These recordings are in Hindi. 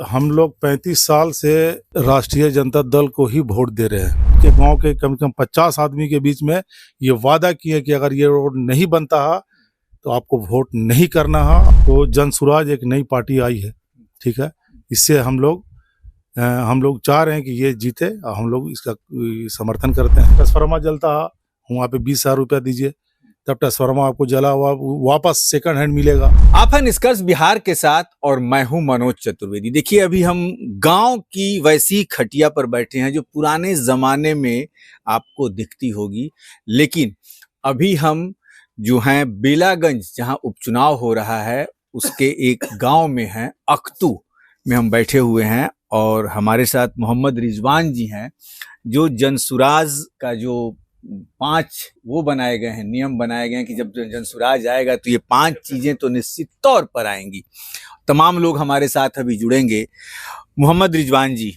हम लोग 35 साल से राष्ट्रीय जनता दल को ही वोट दे रहे हैं कि गांव के कम से कम 50 आदमी के बीच में ये वादा किए कि अगर ये रोड नहीं बनता है तो आपको वोट नहीं करना है। तो जनसुराज एक नई पार्टी आई है, ठीक है। इससे हम लोग चाह रहे हैं कि ये जीते और हम लोग इसका समर्थन करते हैं। ट्रांसफार्मर जलता है, वहाँ पे 20,000 रुपया दीजिए, तब ट्रांसफार्मर आपको जला हुआ वापस सेकंड हैंड मिलेगा। आप हैं निष्कर्ष बिहार के साथ और मैं हूं मनोज चतुर्वेदी। देखिए, अभी हम गांव की वैसी खटिया पर बैठे हैं जो पुराने जमाने में आपको दिखती होगी, लेकिन अभी हम जो हैं बेलागंज, जहां उपचुनाव हो रहा है, उसके एक गांव में हैं, अख्तू में हम बैठे हुए हैं और हमारे साथ मोहम्मद रिजवान जी हैं, जो जनसुराज का जो 5 वो बनाए गए हैं, नियम बनाए गए हैं कि जब जनसुराज आएगा तो ये 5 चीजें तो निश्चित तौर पर आएंगी। तमाम लोग हमारे साथ अभी जुड़ेंगे। मोहम्मद रिजवान जी,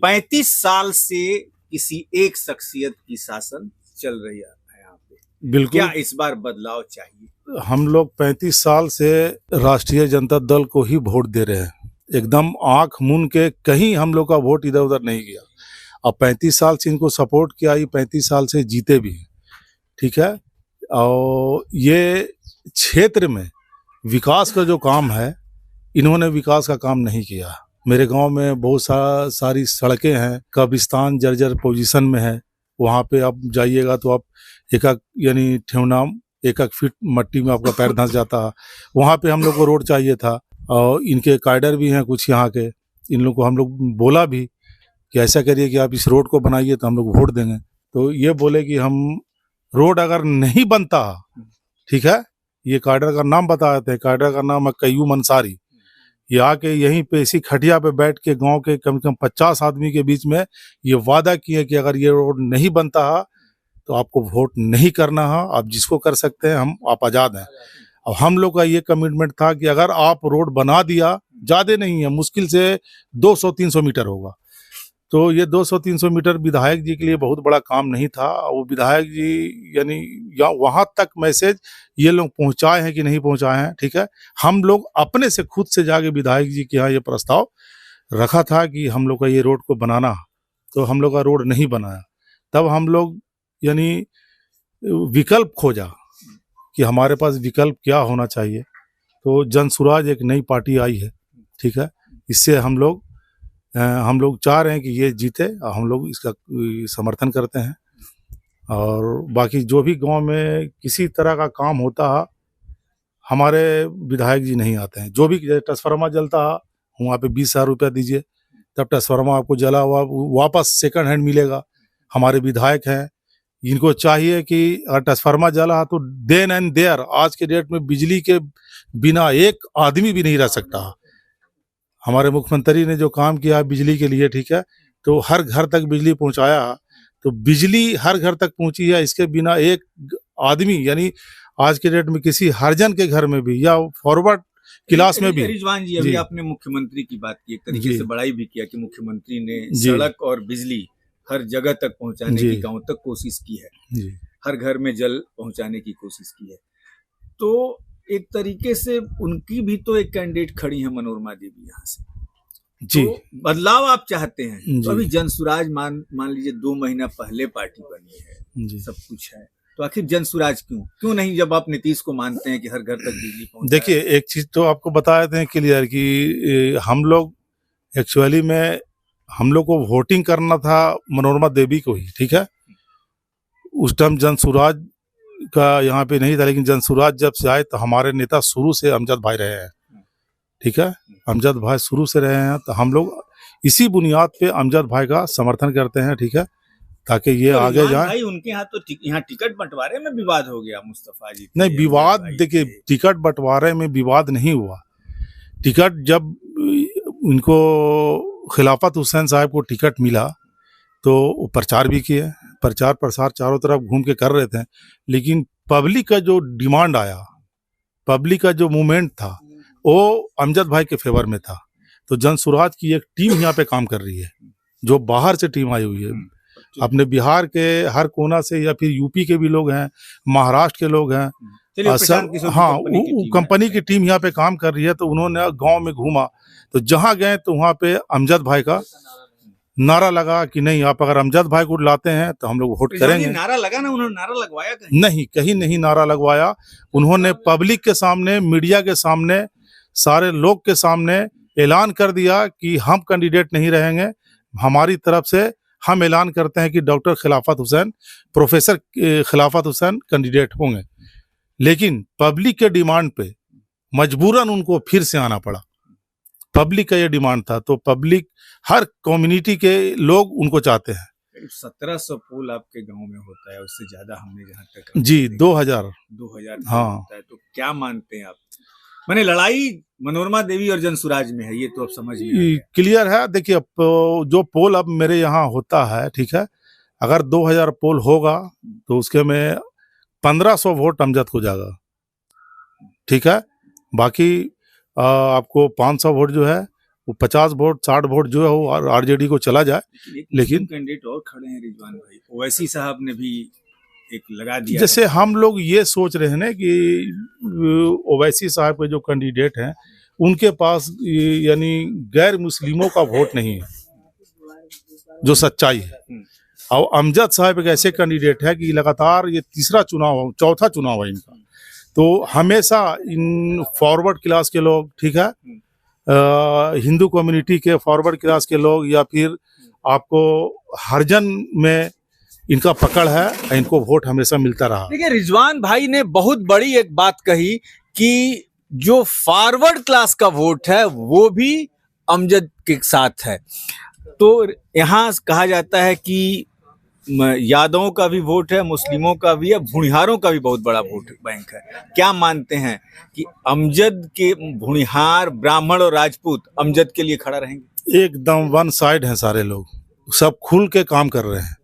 35 साल से किसी एक शख्सियत की शासन चल रही है यहाँ पे, बिल्कुल। क्या इस बार बदलाव चाहिए? हम लोग 35 साल से राष्ट्रीय जनता दल को ही वोट दे रहे हैं, एकदम आंख मूंद के, कहीं हम लोग का वोट इधर उधर नहीं गया। अब 35 साल से इनको सपोर्ट किया, ये 35 साल से जीते भी हैं, ठीक है। और ये क्षेत्र में विकास का जो काम है, इन्होंने विकास का काम नहीं किया। मेरे गांव में बहुत सारी सड़कें हैं, कब्रिस्तान जर्जर पोजीशन में है। वहाँ पे आप जाइएगा तो आप एक यानी ठेवना 1 फीट मट्टी में आपका पैर धंस जाता है। वहाँ पे हम लोग को रोड चाहिए था और इनके कैडर भी हैं कुछ यहाँ के, इन लोग को हम लोग बोला भी कि ऐसा करिए कि आप इस रोड को बनाइए तो हम लोग वोट देंगे। तो ये बोले कि हम रोड अगर नहीं बनता, ठीक है, ये कैडर का नाम बता देते हैं, कैडर का नाम है कय्यूम अंसारी। ये आके यहीं पे इसी खटिया पे बैठ के गांव के कम से कम 50 आदमी के बीच में ये वादा किए कि अगर ये रोड नहीं बनता है तो आपको वोट नहीं करना है, आप जिसको कर सकते हैं, आप आज़ाद हैं। अब हम लोग का ये कमिटमेंट था कि अगर आप रोड बना दिया, ज़्यादा नहीं है, मुश्किल से 200-300 मीटर होगा, तो ये 200-300 मीटर विधायक जी के लिए बहुत बड़ा काम नहीं था। वो विधायक जी यानी वहाँ तक मैसेज ये लोग पहुँचाए हैं कि नहीं पहुँचाए हैं, ठीक है। हम लोग अपने से खुद से जाके विधायक जी के यहाँ ये प्रस्ताव रखा था कि हम लोग का ये रोड को बनाना, तो हम लोग का रोड नहीं बनाया। तब हम लोग यानी विकल्प खोजा कि हमारे पास विकल्प क्या होना चाहिए। तो जनसुराज एक नई पार्टी आई है, ठीक है। इससे हम लोग चाह रहे हैं कि ये जीते और हम लोग इसका समर्थन करते हैं। और बाकी जो भी गांव में किसी तरह का काम होता है, हमारे विधायक जी नहीं आते हैं। जो भी ट्रांसफार्मर जलता है, वहाँ पे 20,000 रुपया दीजिए, तब ट्रांसफार्मर आपको जला हुआ वापस सेकंड हैंड मिलेगा। हमारे विधायक हैं, इनको चाहिए कि अगर ट्रांसफार्मर जला है तो देन एंड देयर, आज के डेट में बिजली के बिना एक आदमी भी नहीं रह सकता। हमारे मुख्यमंत्री ने जो काम किया बिजली के लिए, ठीक है, तो हर घर तक बिजली पहुंचाया, तो बिजली हर घर तक पहुंची है। इसके बिना एक आदमी यानी आज के डेट में किसी हरिजन के घर में भी या फॉरवर्ड क्लास में भी। रिजवान जी, अभी आपने मुख्यमंत्री की बात की, एक तरीके से बड़ाई भी किया कि मुख्यमंत्री ने सड़क और बिजली हर जगह तक पहुंचाने की, गांव तक कोशिश की है, हर घर में जल पहुंचाने की कोशिश की है। तो एक तरीके से उनकी भी तो एक कैंडिडेट खड़ी है, मनोरमा देवी, यहाँ से जी। तो बदलाव आप चाहते हैं, तो अभी जनसुराज मान लीजिए 2 महीना पहले पार्टी बनी है, सब कुछ है, तो आखिर जनसुराज क्यों नहीं, जब आप नीतीश को मानते हैं कि हर घर तक बिजली पहुंचे? देखिए, एक चीज तो आपको बता देते हैं क्लियर कि हम लोग एक्चुअली में हम लोग को वोटिंग करना था मनोरमा देवी को ही, ठीक है। उस टाइम जनसुराज का यहाँ पे नहीं था, लेकिन जनसुराज जब से आए तो हमारे नेता शुरू से अमजद भाई रहे हैं, ठीक है। अमजद भाई शुरू से रहे हैं, तो हम लोग इसी बुनियाद पे अमजद भाई का समर्थन करते हैं, ठीक है, ताकि ये तो आगे जाए। उनके यहाँ तो यहाँ टिकट बंटवारे में विवाद हो गया, मुस्तफा जी। नहीं, विवाद देखिए, टिकट बंटवारे में विवाद नहीं हुआ। टिकट जब उनको खिलाफत हुसैन साहब को टिकट मिला तो वो प्रचार भी किए, प्रचार प्रसार चारों तरफ घूम के कर रहे थे, लेकिन पब्लिक का जो डिमांड आया, पब्लिक का जो मूवमेंट था, वो अमजद भाई के फेवर में था। तो जनसुराज की एक टीम यहाँ पे काम कर रही है, जो बाहर से टीम आई हुई है, अपने बिहार के हर कोना से, या फिर यूपी के भी लोग हैं, महाराष्ट्र के लोग हैं, सब। हाँ, कंपनी की टीम यहाँ पे काम कर रही है। तो उन्होंने गाँव में घूमा तो जहां गए तो वहां पे अमजद भाई का नारा लगा कि नहीं, आप अगर अमजद भाई को लाते हैं तो हम लोग वोट रिजवान जी, करेंगे। नारा लगा ना, उन्होंने नारा लगवाया कहीं? नहीं, कहीं नहीं नारा लगवाया। उन्होंने पब्लिक के सामने, मीडिया के सामने, सारे लोग के सामने ऐलान कर दिया कि हम कैंडिडेट नहीं रहेंगे। हमारी तरफ से हम ऐलान करते हैं कि डॉक्टर खिलाफत हुसैन, प्रोफेसर खिलाफत हुसैन कैंडिडेट होंगे। लेकिन पब्लिक के डिमांड पे मजबूरन उनको फिर से आना पड़ा। पब्लिक का ये डिमांड था, तो पब्लिक, हर कम्युनिटी के लोग उनको चाहते हैं। 1700 पोल आपके गांव में होता है, उससे ज्यादा हमने जहाँ तक जी, 2000 हाँ। होता है। तो क्या मानते हैं आप? मैंने लड़ाई मनोरमा देवी और जनसुराज में है, ये तो अब समझ में आ गया। क्लियर है। देखिए, अब जो पोल अब मेरे यहाँ होता है, ठीक है, अगर 2000 पोल होगा तो उसके में 1500 वोट अमजद को जाएगा, ठीक है। बाकी आपको 500 वोट जो है वो 50 वोट 60 वोट जो है वो आरजेडी को चला जाए। लेकिन कैंडिडेट और खड़े हैं रिजवान भाई, ओवैसी साहब ने भी एक लगा दिया। जैसे हम लोग ये सोच रहे हैं ना कि ओवैसी साहब के जो कैंडिडेट हैं उनके पास यानी गैर मुस्लिमों का वोट नहीं है, जो सच्चाई है। और अमजद साहब एक ऐसे कैंडिडेट है कि लगातार ये चौथा चुनाव है इनका, तो हमेशा इन फॉरवर्ड क्लास के लोग, ठीक है, हिंदू कम्युनिटी के फॉरवर्ड क्लास के लोग, या फिर आपको हरिजन में इनका पकड़ है, इनको वोट हमेशा मिलता रहा। देखिए, रिजवान भाई ने बहुत बड़ी एक बात कही कि जो फॉरवर्ड क्लास का वोट है वो भी अमजद के साथ है। तो यहाँ कहा जाता है कि यादवों का भी वोट है, मुस्लिमों का भी है, भूमिहारों का भी बहुत बड़ा वोट बैंक है। क्या मानते हैं कि अमजद के भूमिहार, ब्राह्मण और राजपूत अमजद के लिए खड़ा रहेंगे? एकदम वन साइड है, सारे लोग सब खुल के काम कर रहे हैं।